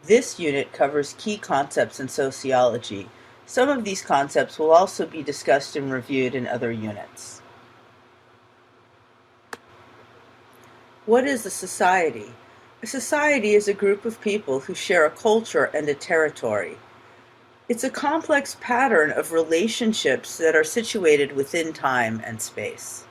This unit covers key concepts in sociology. Some of these concepts will also be discussed and reviewed in other units. What is a society? A society is a group of people who share a culture and a territory. It's a complex pattern of relationships that are situated within time and space.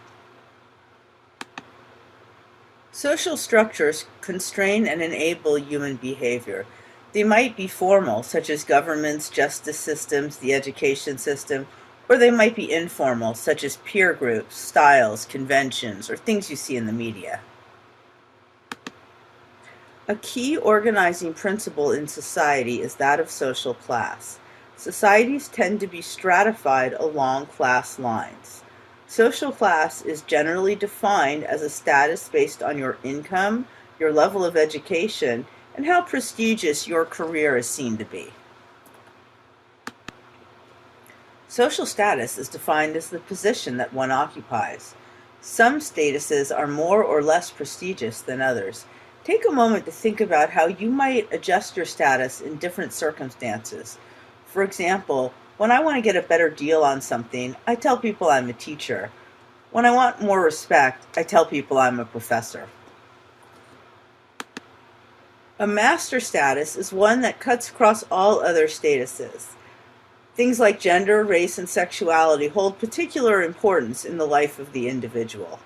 Social structures constrain and enable human behavior. They might be formal, such as governments, justice systems, the education system, or they might be informal, such as peer groups, styles, conventions, or things you see in the media. A key organizing principle in society is that of social class. Societies tend to be stratified along class lines. Social class is generally defined as a status based on your income, your level of education, and how prestigious your career is seen to be. Social status is defined as the position that one occupies. Some statuses are more or less prestigious than others. Take a moment to think about how you might adjust your status in different circumstances. For example, when I want to get a better deal on something, I tell people I'm a teacher. When I want more respect, I tell people I'm a professor. A master status is one that cuts across all other statuses. Things like gender, race, and sexuality hold particular importance in the life of the individual.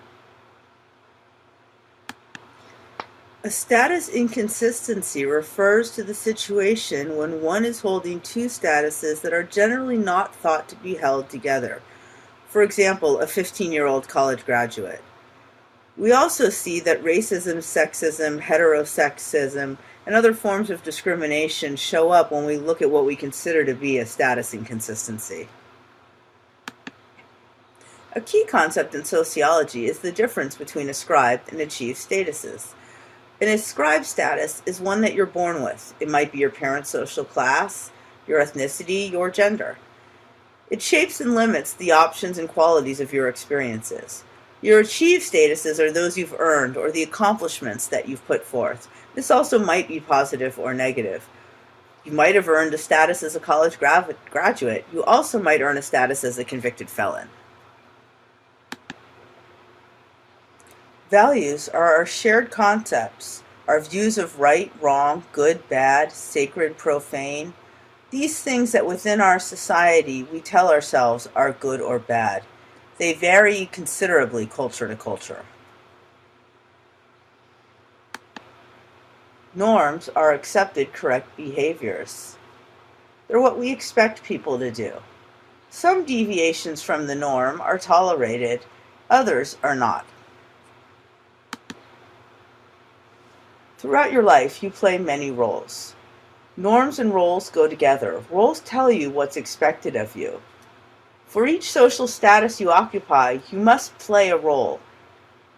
A status inconsistency refers to the situation when one is holding two statuses that are generally not thought to be held together. For example, a 15-year-old college graduate. We also see that racism, sexism, heterosexism, and other forms of discrimination show up when we look at what we consider to be a status inconsistency. A key concept in sociology is the difference between ascribed and achieved statuses. An ascribed status is one that you're born with. It might be your parents' social class, your ethnicity, your gender. It shapes and limits the options and qualities of your experiences. Your achieved statuses are those you've earned or the accomplishments that you've put forth. This also might be positive or negative. You might have earned a status as a college graduate. You also might earn a status as a convicted felon. Values are our shared concepts, our views of right, wrong, good, bad, sacred, profane. These things that within our society we tell ourselves are good or bad. They vary considerably culture to culture. Norms are accepted correct behaviors. They're what we expect people to do. Some deviations from the norm are tolerated, others are not. Throughout your life, you play many roles. Norms and roles go together. Roles tell you what's expected of you. For each social status you occupy, you must play a role.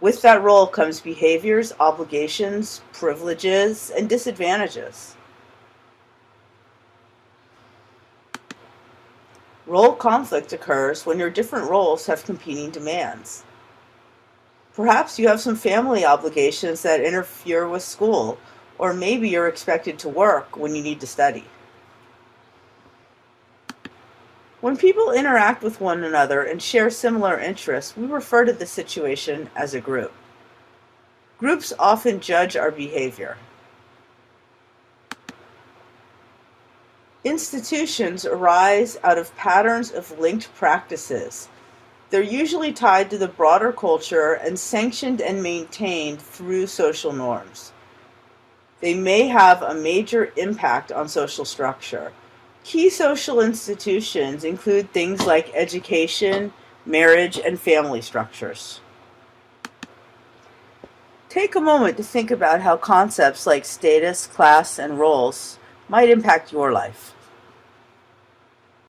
With that role comes behaviors, obligations, privileges, and disadvantages. Role conflict occurs when your different roles have competing demands. Perhaps you have some family obligations that interfere with school, or maybe you're expected to work when you need to study. When people interact with one another and share similar interests, we refer to the situation as a group. Groups often judge our behavior. Institutions arise out of patterns of linked practices. They're usually tied to the broader culture and sanctioned and maintained through social norms. They may have a major impact on social structure. Key social institutions include things like education, marriage, and family structures. Take a moment to think about how concepts like status, class, and roles might impact your life.